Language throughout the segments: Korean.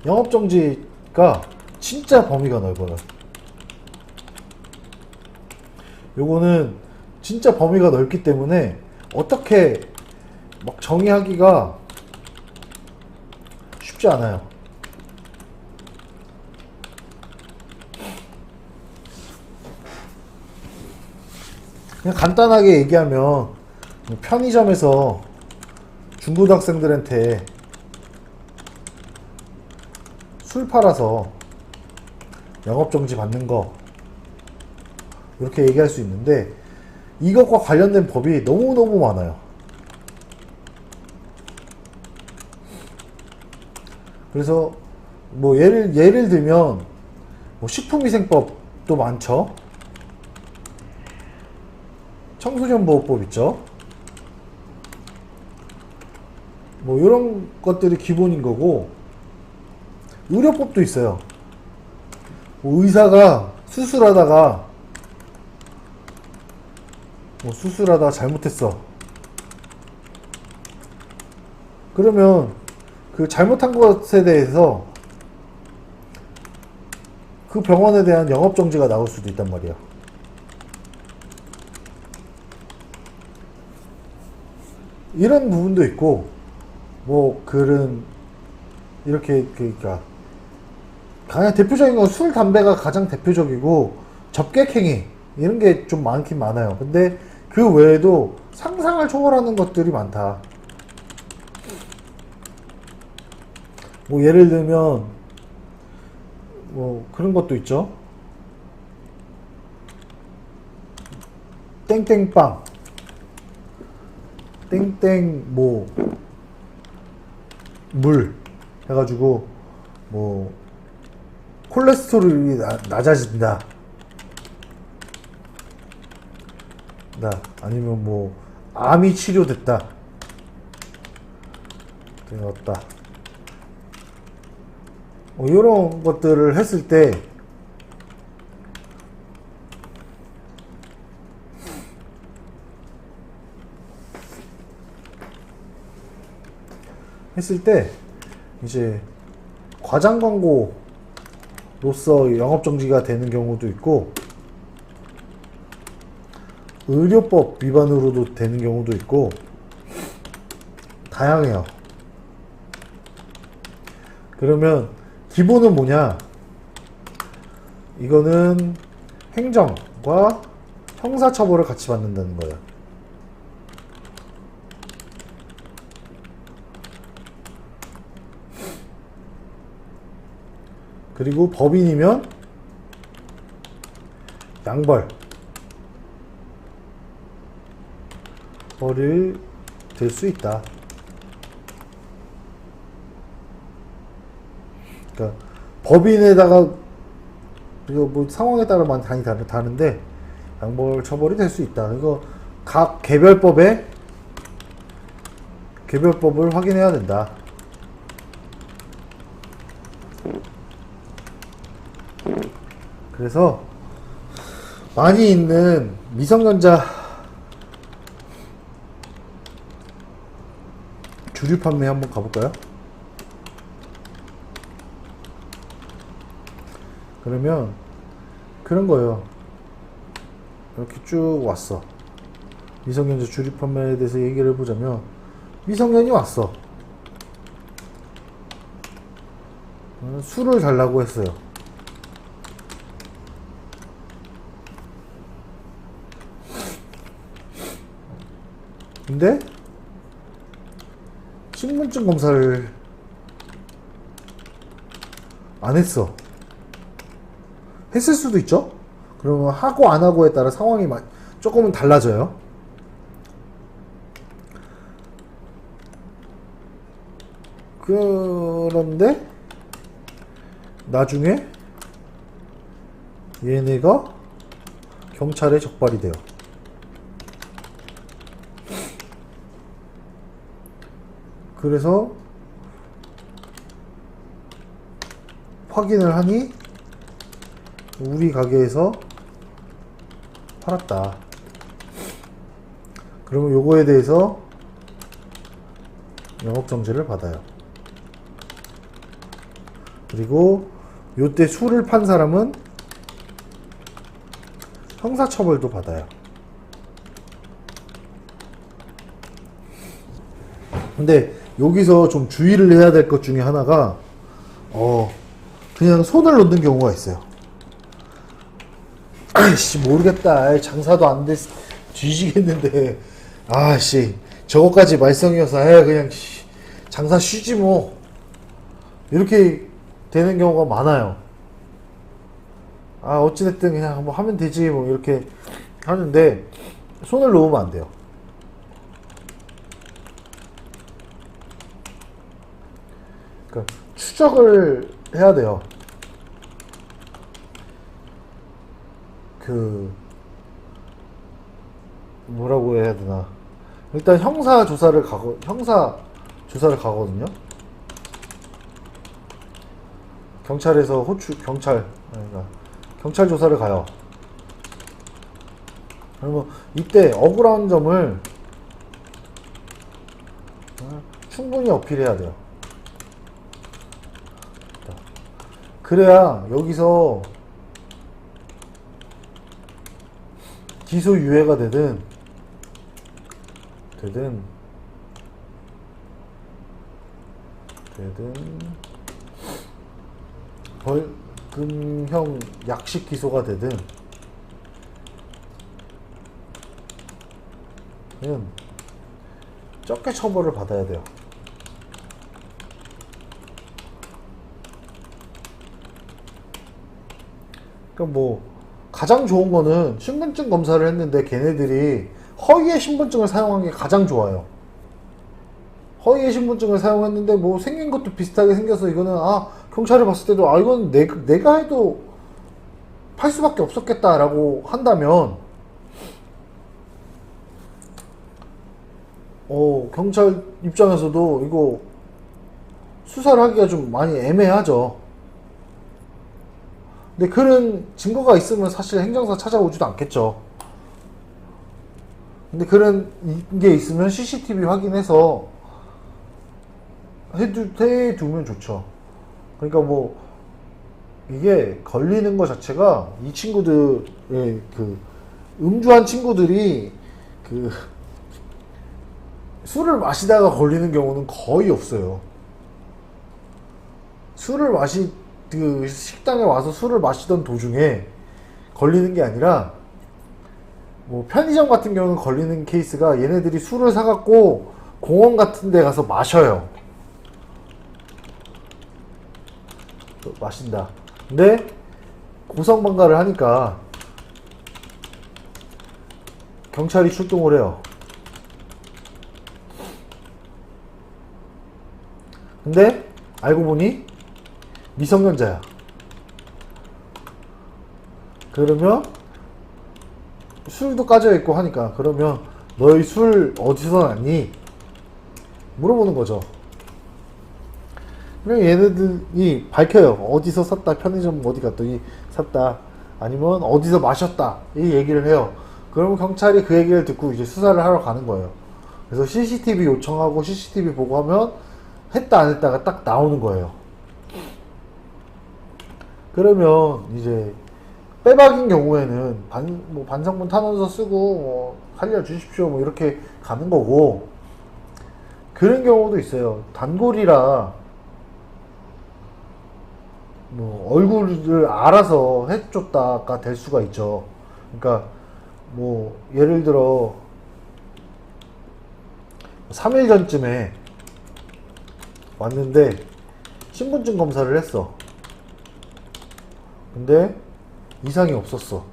영업정지가 진짜 범위가 넓어요. 요거는 진짜 범위가 넓기 때문에 어떻게 막 정의하기가 쉽지 않아요. 그냥 간단하게 얘기하면 편의점에서 중고등학생들한테 술 팔아서 영업정지 받는 거 이렇게 얘기할 수 있는데, 이것과 관련된 법이 너무너무 많아요. 그래서 뭐 예를 들면 뭐 식품위생법도 많죠. 청소년보호법 있죠. 뭐 이런 것들이 기본인 거고, 의료법도 있어요. 뭐 의사가 수술하다가 잘못했어. 그러면 그 잘못한 것에 대해서 그 병원에 대한 영업정지가 나올 수도 있단 말이야. 이런 부분도 있고, 뭐 그런 이렇게, 그러니까 가장 대표적인 건 술, 담배가 가장 대표적이고, 접객행위 이런 게 좀 많긴 많아요. 근데 그 외에도 상상을 초월하는 것들이 많다. 뭐 예를 들면 뭐 그런 것도 있죠. 땡땡빵, 땡땡 뭐 물 해가지고 뭐 콜레스테롤이 낮아진다. 아니면 뭐 암이 치료됐다. 되었다. 이런 것들을 했을 때 이제 과장 광고로서 영업정지가 되는 경우도 있고, 의료법 위반으로도 되는 경우도 있고, 다양해요. 그러면 기본은 뭐냐? 이거는 행정과 형사처벌을 같이 받는다는 거예요. 그리고 법인이면 양벌 벌이 될 수 있다. 그러니까 법인에다가 이거 뭐 상황에 따라 많이 다른데 양벌 처벌이 될 수 있다. 이거 각 개별법을 확인해야 된다. 그래서 많이 있는 미성년자 주류 판매 한번 가볼까요? 그러면 그런 거예요. 이렇게 쭉 왔어. 미성년자 주류 판매에 대해서 얘기를 해보자면, 미성년이 왔어. 술을 달라고 했어요. 근데 신분증 검사를 안 했어. 했을 수도 있죠. 그러면 하고 안 하고에 따라 상황이 조금은 달라져요. 그런데 나중에 얘네가 경찰에 적발이 돼요. 그래서 확인을 하니 우리 가게에서 팔았다. 그러면 요거에 대해서 영업정지를 받아요. 그리고 요때 술을 판 사람은 형사처벌도 받아요. 근데 여기서 좀 주의를 해야 될 것 중에 하나가 그냥 손을 놓는 경우가 있어요. 아이씨 모르겠다. 아이, 장사도 안 됐, 뒤지겠는데 아씨 저거까지 말썽이어서 그냥 장사 쉬지 뭐 이렇게 되는 경우가 많아요. 아 어찌됐든 그냥 뭐 하면 되지 뭐 이렇게 하는데 손을 놓으면 안 돼요. 그러니까 추적을 해야 돼요. 그 뭐라고 해야 되나. 일단 형사 조사를 가거든요. 경찰에서 그러니까 경찰 조사를 가요. 그러면 이때 억울한 점을 충분히 어필해야 돼요. 그래야 여기서 기소유예가 되든 벌금형 약식 기소가 되든 적게 처벌을 받아야 돼요. 그러니까 뭐 가장 좋은 거는 신분증 검사를 했는데 걔네들이 허위의 신분증을 사용한 게 가장 좋아요. 허위의 신분증을 사용했는데 뭐 생긴 것도 비슷하게 생겨서 이거는 경찰이 봤을 때도 이건 내가 해도 팔 수밖에 없었겠다라고 한다면 경찰 입장에서도 이거 수사를 하기가 좀 많이 애매하죠. 근데 그런 증거가 있으면 사실 행정사 찾아오지도 않겠죠. 근데 그런 게 있으면 CCTV 확인해서 해두면 좋죠. 그러니까 뭐 이게 걸리는 것 자체가 이 친구들의 그 음주한 친구들이 그 술을 마시다가 걸리는 경우는 거의 없어요. 그 식당에 와서 술을 마시던 도중에 걸리는 게 아니라 뭐 편의점 같은 경우는 걸리는 케이스가 얘네들이 술을 사갖고 공원 같은 데 가서 마셔요. 마신다. 근데 고성방가를 하니까 경찰이 출동을 해요. 근데 알고 보니 미성년자야. 그러면 술도 까져 있고 하니까 그러면 너희 술 어디서 났니? 물어보는 거죠. 그냥 얘네들이 밝혀요. 어디서 샀다. 편의점 어디 갔더니 샀다. 아니면 어디서 마셨다. 이 얘기를 해요. 그러면 경찰이 그 얘기를 듣고 이제 수사를 하러 가는 거예요. 그래서 CCTV 요청하고 CCTV 보고 하면 했다 안 했다가 딱 나오는 거예요. 그러면 이제 빼박인 경우에는 반성문 탄원서 쓰고 뭐 살려주십시오 뭐 이렇게 가는 거고, 그런 경우도 있어요. 단골이라 뭐 얼굴을 알아서 해줬다가 될 수가 있죠. 그러니까 뭐 예를 들어 3일 전쯤에 왔는데 신분증 검사를 했어. 근데 이상이 없었어.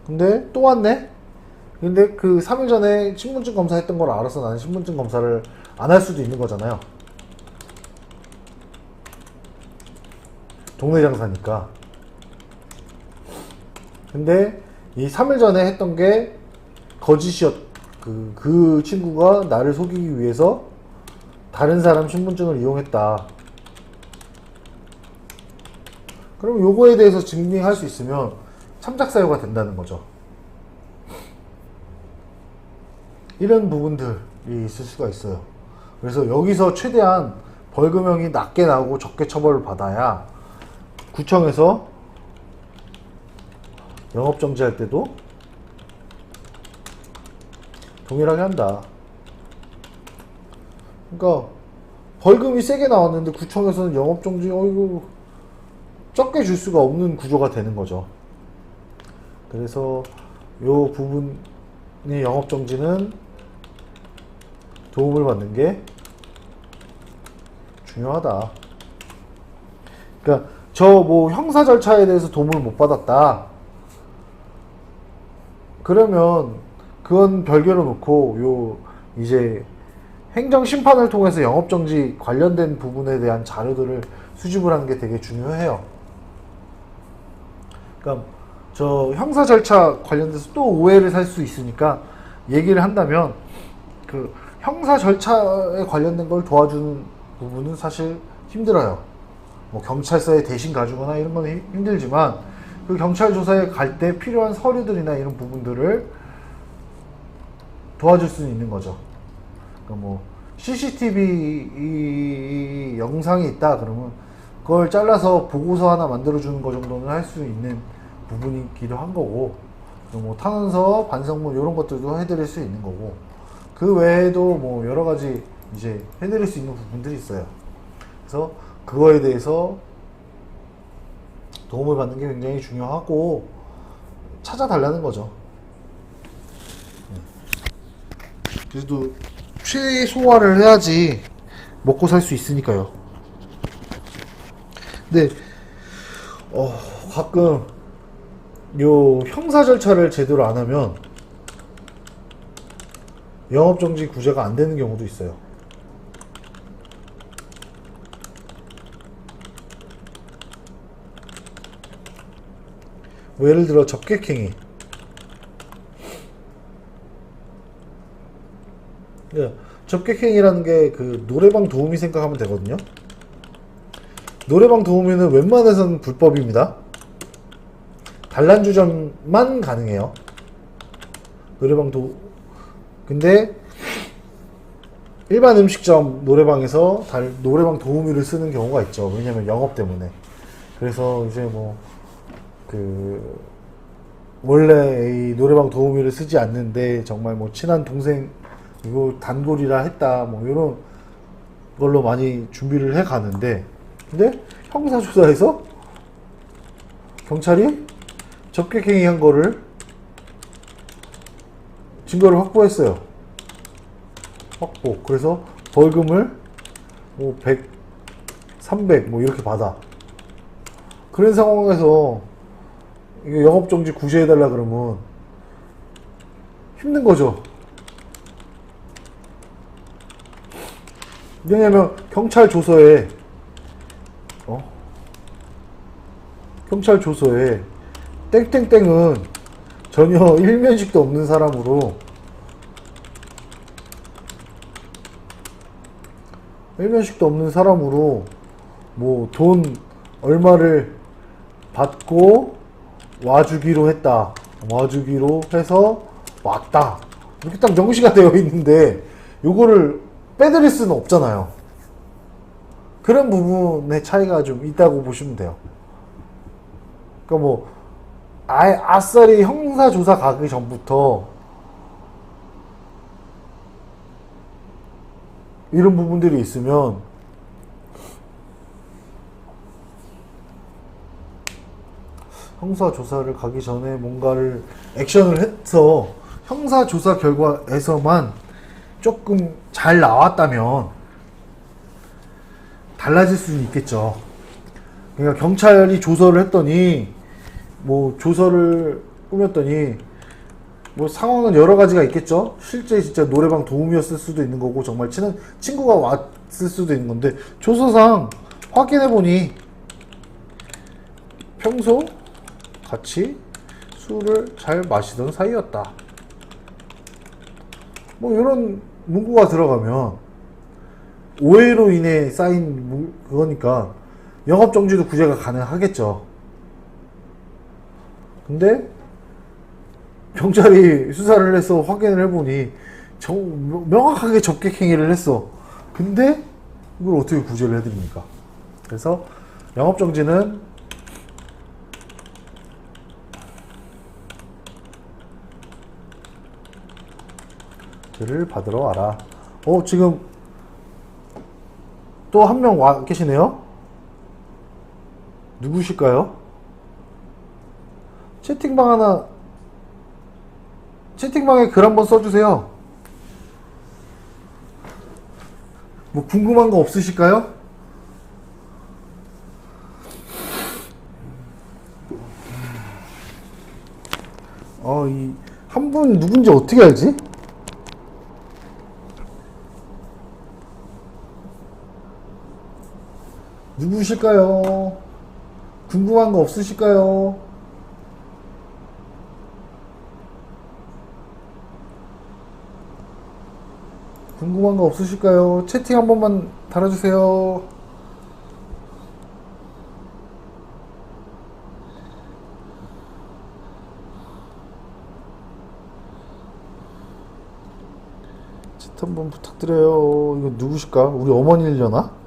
근데 또 왔네? 근데 그 3일 전에 신분증 검사했던 걸 알아서 나는 신분증 검사를 안 할 수도 있는 거잖아요. 동네 장사니까. 근데 이 3일 전에 했던 게 거짓이었, 그 친구가 나를 속이기 위해서 다른 사람 신분증을 이용했다. 그럼 요거에 대해서 증명할 수 있으면 참작 사유가 된다는 거죠. 이런 부분들이 있을 수가 있어요. 그래서 여기서 최대한 벌금형이 낮게 나오고 적게 처벌을 받아야 구청에서 영업정지할 때도 동일하게 한다. 그러니까 벌금이 세게 나왔는데 구청에서는 영업정지 이거 적게 줄 수가 없는 구조가 되는 거죠. 그래서 요 부분의 영업정지는 도움을 받는 게 중요하다. 그러니까 저 뭐 형사 절차에 대해서 도움을 못 받았다. 그러면 그건 별개로 놓고 요 이제 행정 심판을 통해서 영업정지 관련된 부분에 대한 자료들을 수집을 하는 게 되게 중요해요. 그러니까 저 형사 절차 관련돼서 또 오해를 살 수 있으니까 얘기를 한다면 그 형사 절차에 관련된 걸 도와주는 부분은 사실 힘들어요. 뭐 경찰서에 대신 가주거나 이런 건 힘들지만 그 경찰 조사에 갈 때 필요한 서류들이나 이런 부분들을 도와줄 수 있는 거죠. 그러니까 뭐 CCTV 영상이 있다 그러면 그걸 잘라서 보고서 하나 만들어주는 거 정도는 할 수 있는 부분이기도 한 거고, 뭐 탄원서, 반성문 이런 것들도 해드릴 수 있는 거고, 그 외에도 뭐 여러 가지 이제 해드릴 수 있는 부분들이 있어요. 그래서 그거에 대해서 도움을 받는 게 굉장히 중요하고 찾아달라는 거죠. 그래도 최소화를 해야지 먹고 살 수 있으니까요. 근데 가끔 요 형사 절차를 제대로 안 하면 영업정지 구제가 안 되는 경우도 있어요. 뭐 예를 들어 접객행위. 접객행위라는 게 그 노래방 도우미 생각하면 되거든요. 노래방 도우미는 웬만해서는 불법입니다. 단란주점만 가능해요. 근데 일반 음식점 노래방에서 노래방 도우미를 쓰는 경우가 있죠. 왜냐면 영업 때문에. 그래서 이제 뭐 원래 이 노래방 도우미를 쓰지 않는데 정말 뭐 친한 동생 이거 단골이라 했다 뭐 이런 걸로 많이 준비를 해 가는데, 근데 형사조사에서 경찰이 접객행위 한 거를 증거를 확보했어요. 그래서 벌금을 뭐 100, 300 뭐 이렇게 받아. 그런 상황에서 이게 영업정지 구제해달라 그러면 힘든 거죠. 왜냐면 경찰 조서에 땡땡땡은 전혀 일면식도 없는 사람으로 뭐 돈 얼마를 받고 와주기로 했다. 와주기로 해서 왔다. 이렇게 딱 명시가 되어 있는데 요거를 빼드릴 수는 없잖아요. 그런 부분의 차이가 좀 있다고 보시면 돼요. 그러니까 뭐 아싸리 형사조사 가기 전부터 이런 부분들이 있으면 형사조사를 가기 전에 뭔가를 액션을 해서 형사조사 결과에서만 조금 잘 나왔다면 달라질 수는 있겠죠. 그러니까 경찰이 조서를 했더니 뭐 조서를 꾸몄더니 뭐 상황은 여러 가지가 있겠죠. 실제 진짜 노래방 도우미였을 수도 있는 거고 정말 친한 친구가 왔을 수도 있는 건데 조서상 확인해보니 평소 같이 술을 잘 마시던 사이였다. 뭐 이런 문구가 들어가면 오해로 인해 쌓인 그거니까 영업정지도 구제가 가능하겠죠. 근데 경찰이 수사를 해서 확인을 해보니 명확하게 접객행위를 했어. 근데 이걸 어떻게 구제를 해드립니까? 그래서 영업정지는 를 받으러 와라. 지금 또 한 명 와 계시네요? 누구실까요? 채팅방에 글 한번 써주세요. 뭐 궁금한 거 없으실까요? 이 한 분 누군지 어떻게 알지? 누구실까요? 궁금한 거 없으실까요? 궁금한 거 없으실까요? 채팅 한 번만 달아주세요. 채팅 한번 부탁드려요. 이거 누구실까? 우리 어머니려나?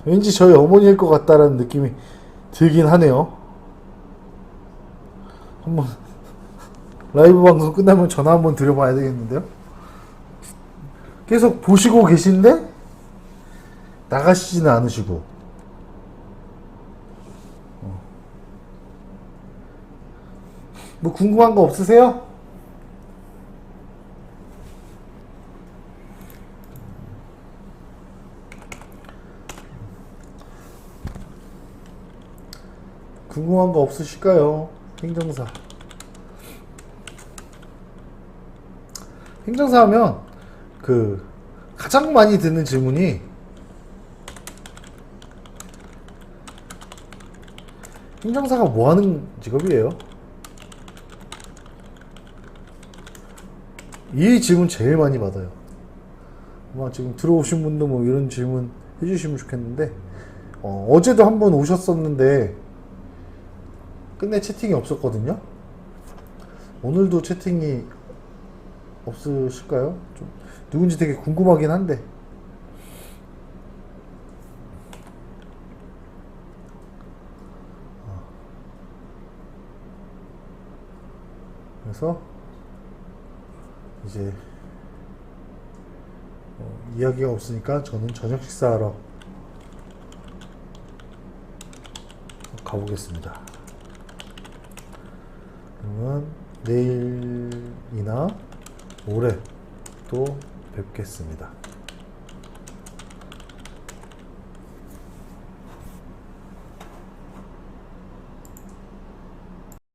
왠지 저희 어머니일 것 같다라는 느낌이 들긴 하네요. 한번 라이브 방송 끝나면 전화 한번 드려봐야 되겠는데요. 계속 보시고 계신데 나가시지는 않으시고. 뭐 궁금한 거 없으세요? 궁금한 거 없으실까요? 행정사. 행정사 하면 가장 많이 듣는 질문이 행정사가 뭐 하는 직업이에요? 이 질문 제일 많이 받아요. 아마 지금 들어오신 분도 뭐 이런 질문 해주시면 좋겠는데, 어제도 한 번 오셨었는데 끝내 채팅이 없었거든요. 오늘도 채팅이 없으실까요? 좀 누군지 되게 궁금하긴 한데. 그래서 이제 이야기가 없으니까 저는 저녁 식사하러 가보겠습니다. 그러면 내일이나 모레 또 뵙겠습니다.